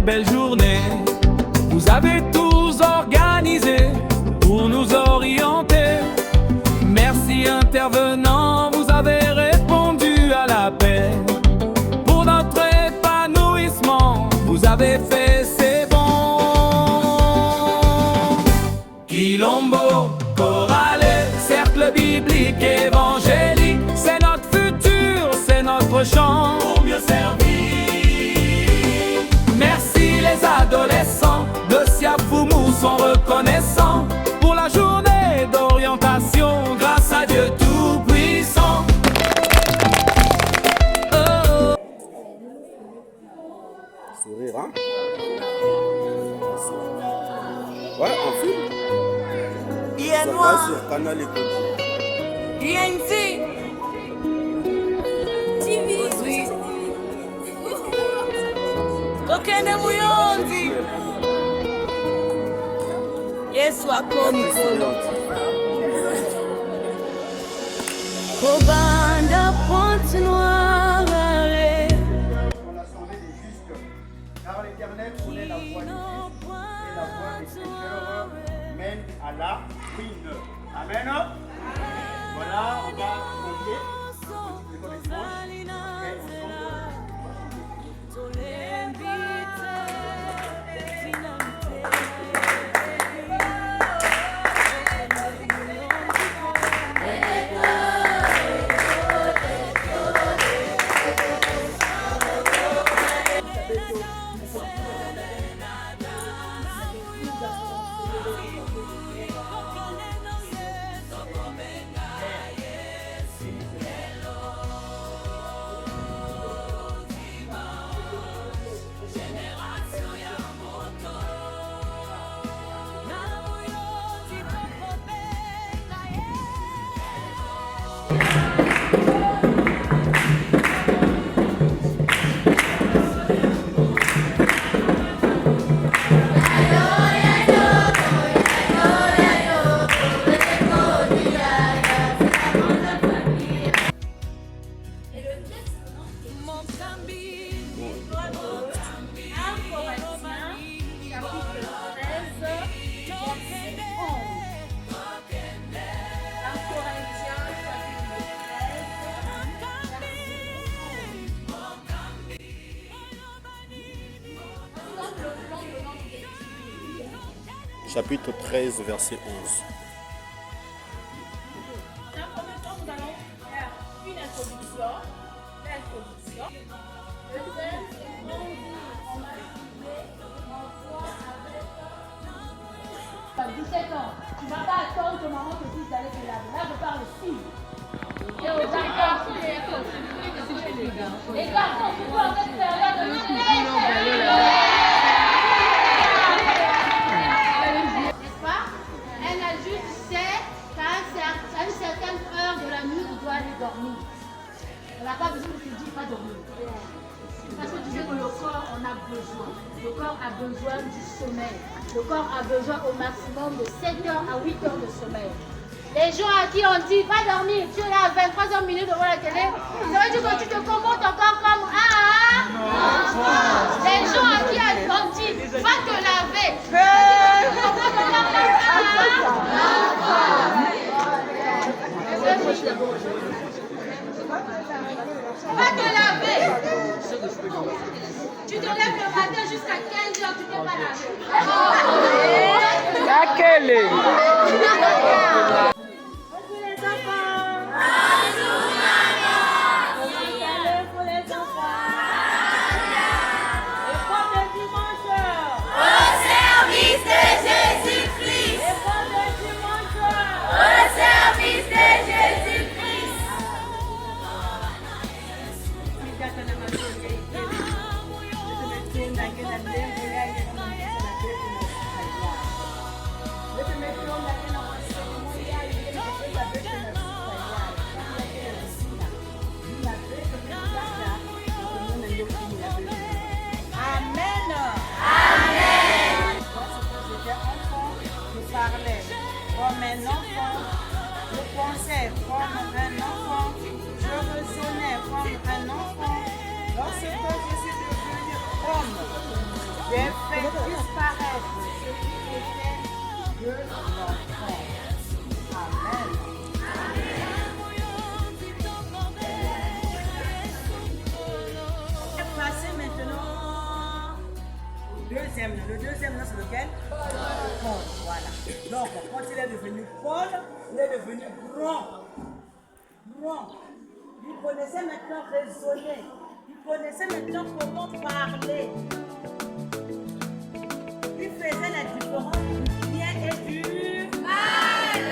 belle journée. Vous avez tous organisé pour nous orienter. Merci intervenants, vous avez répondu à l'appel. Pour notre épanouissement, vous avez fait, c'est bon. Quilombo, chorale, cercle biblique, évangélique, c'est notre futur, c'est notre chant pour mieux servir. Merci les adolescents de Siafoumou sont reconnaissants pour la journée d'orientation, grâce à Dieu Tout-Puissant. Sourire, hein? Ouais, en film. Ça passe sur Canal Écoute. INC TV. Okende Muyonzi. Yesu akomikolo. Kobanda Pointe Noire. Car l'Éternel connaît la voie du juste, et la voie des pécheurs mène à la ruine. Amen. Voilà, on va prier. On continue comme Chapitre 13, verset 11. Dans un premier temps, nous allons faire une introduction. Le thème, c'est grandir en maturité, en foi avec... 17 ans, tu ne vas pas attendre que maman te dise d'aller te laver. Là, je parle fille. Et aux garçons, les garçons, surtout en cette période de n'est-ce pas? Un adulte sait qu'à une certaine heure de la nuit, il doit aller dormir. On n'a pas besoin de te dire pas dormir. Parce que tu sais que le corps en a besoin. Le corps a besoin du sommeil. Le corps a besoin au maximum de 7 heures à 8 heures de sommeil. Les gens à qui on dit va dormir, tu es là à 23h minutes devant la télé, ça veut dire que tu te comportes encore comme les gens à qui on dit va te laver, tu te comportes encore comme va te laver. Tu te lèves le matin jusqu'à 15h, tu ne t'es pas lavé. Laquelle? Comme un enfant, je pensais comme un enfant, je raisonnais comme un enfant. Lorsque je suis devenu homme, J'ai fait disparaître ce qui était de l'enfant. Amen. On va passer maintenant au deuxième. Le deuxième, c'est lequel? Paul. Voilà. Donc, quand il est devenu Paul, il est devenu grand. Grand. Il connaissait maintenant raisonner. Il connaissait maintenant comment parler. Il faisait la différence du bien et du mal.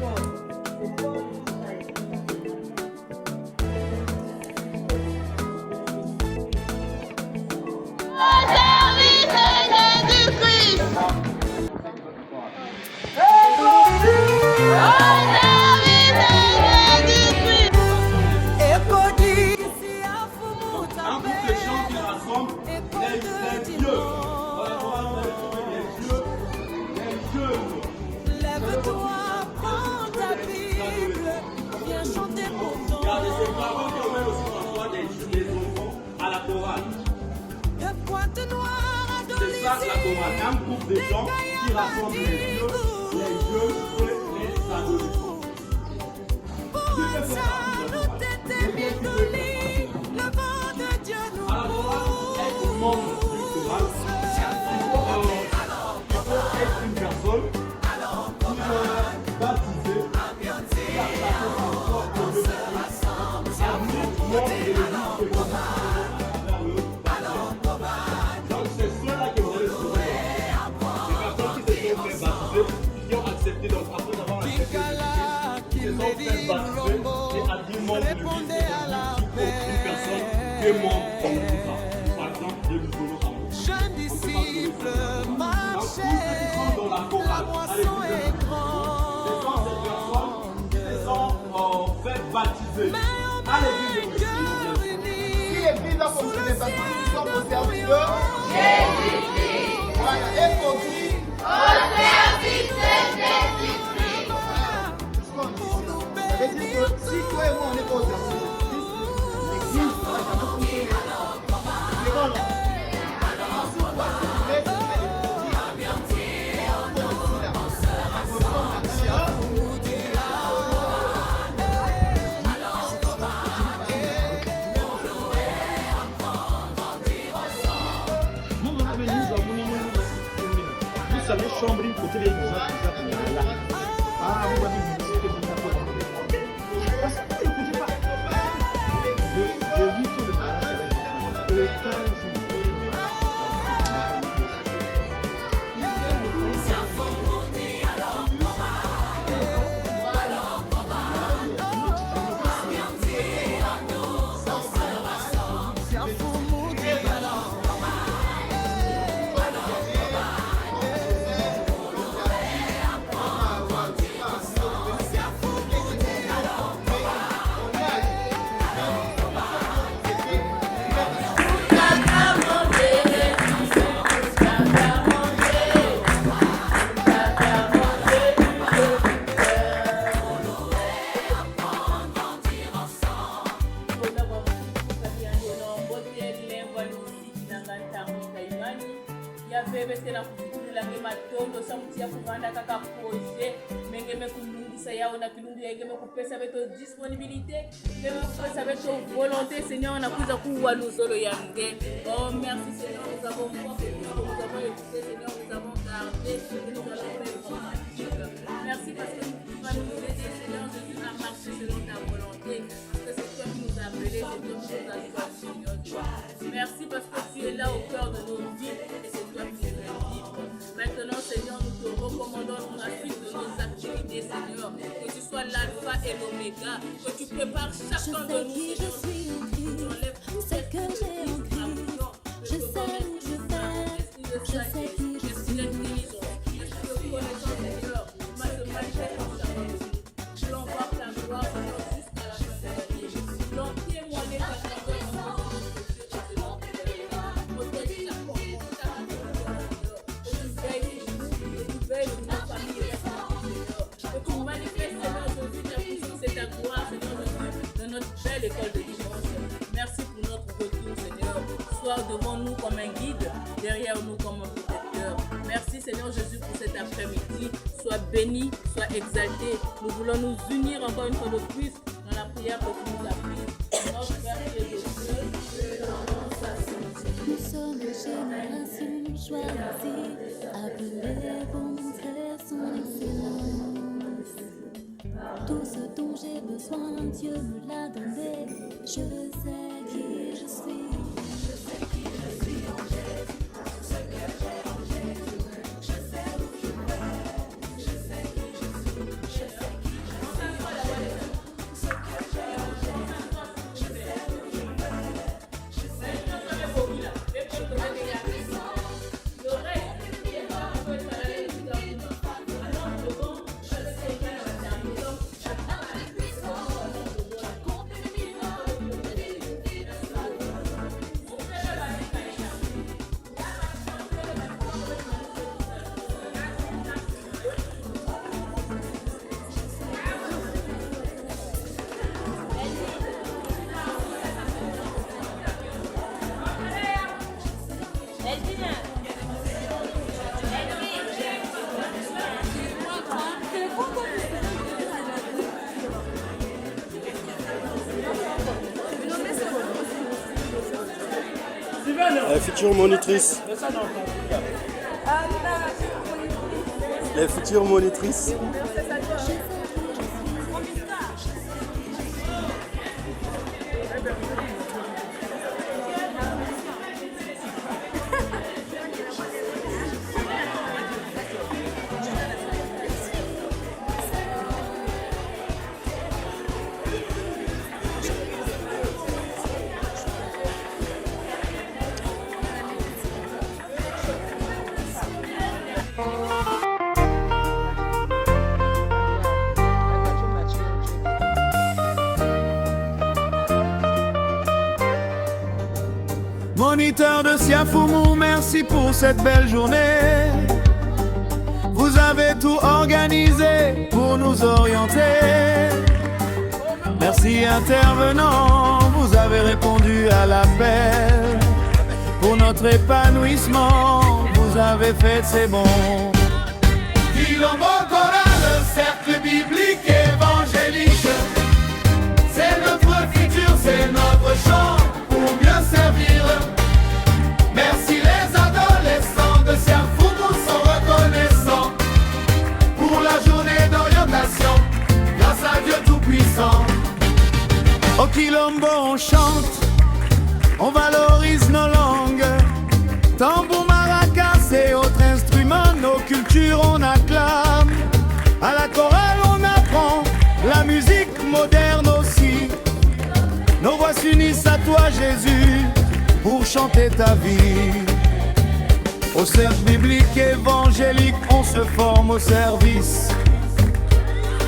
Paul. C'est Paul qui Un groupe de gens qui rassemblent les vieux. Les vieux. Lève-toi, prends ta Bible, viens chanter pour ton Car ces parents qui emmènent aussi parfois des enfants à la chorale. Le pointe noire C'est ça la chorale. Un groupe de gens qui rassemblent les vieux et les adolescents. À la chorale, être membre du chorale, il faut être une personne qui est baptisée, qui a placé son corps au Dieu de Dieu, membre de l'église qui est comme vers le baptême. Donc c'est ceux-là qui vont les sauver. Les personnes qui se sont fait baptiser, qui ont accepté, donc après avoir accepté, qui se sont fait baptiser et à dire membre de l'église, une personne qui est membre de l'église. Par exemple, Dieu nous donne amour. jeune disciple, marchez, Dans la chorale, à l'église, ces sont fait baptiser à l'église de Dieu. Si l'église a fonctionné, ça veut dire qu'ils sont au service de Jésus-Christ. Voilà, et pour dire au service de Jésus-Christ. Ça veut dire que si toi et moi on n'est pas au service de Jésus-Christ, l'église va jamais fonctionner. C'est bon, là. Vous savez, chambre, côté des gens, là. Ah, vous avez dit que vous avez parce que vous n'écoutez pas. Je vis sur le mariage avec le 15 disponibilité, ça va être volonté, Seigneur, on a plus à coup à nous solo yangue. Oh, merci Seigneur, nous avons porté, nous avons écouté, Seigneur, nous avons gardé, et nous allons faire. Merci parce que tu vas nous aider, Seigneur, Jésus, à marcher selon ta volonté. Parce que c'est toi qui nous as appelés, c'est toi qui nous as choisis, Seigneur. Merci parce que tu es là au cœur de nos vies et c'est toi qui nous fais vivre. Maintenant, Seigneur, nous te recommandons pour la suite de nos activités, Seigneur. Que tu sois l'alpha et l'oméga, que tu prépares chacun de nous, Seigneur. ce que j'ai envie, je sais où je vais, je sais qui je suis. Je l'envoie ta gloire, Seigneur, jusqu'à la fin de la vie. Je l'en témoigner par ta gloire, protège ta porte, que tu veilles sur nos familles, que tu manifestes, Seigneur Jésus, ta puissance et ta gloire, Seigneur Jésus, dans notre belle école de dimanche. Merci pour notre retour, Seigneur. Sois devant nous comme un guide. béni, sois exalté. Nous voulons nous unir encore une fois de plus dans la prière que tu nous as prise. Notre Père qui est aux cieux, Nous sommes génération choisie, appelée pour montrer son excellence. Tout ce dont j'ai besoin, Dieu me l'a donné. Je sais qui je suis. Je sais qui je suis en Jésus. Je sais que j'ai en Jésus. Je sais où je vais. Je sais qui je suis. Je sais qui je suis. Ce que j'ai en Jésus. Je sais où je vais. Je sais qui je suis. Les futures monitrices. Les futures monitrices. Moniteur de Siafoumou, merci pour cette belle journée. Vous avez tout organisé pour nous orienter. Merci intervenant, vous avez répondu à l'appel. Pour notre épanouissement, vous avez fait c'est bon. Quilombo Choral, cercle biblique évangélique. C'est notre futur, c'est notre chant pour mieux servir. Merci les adolescents de Siafoumou sont reconnaissants pour la journée d'orientation, grâce à Dieu Tout-Puissant. Au Quilombo on chante, on valorise nos langues, tambour, maracas et autres instruments, nos cultures on acclame. À la chorale on apprend la musique moderne aussi. Nos voix s'unissent à toi Jésus pour chanter ta vie. Au cercle biblique évangélique, on se forme au service.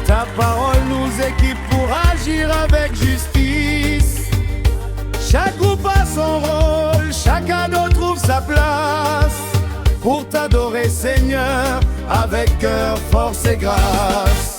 Ta parole nous équipe pour agir avec justice. Chaque groupe a son rôle, chaque ado trouve sa place pour t'adorer Seigneur avec cœur, force et grâce.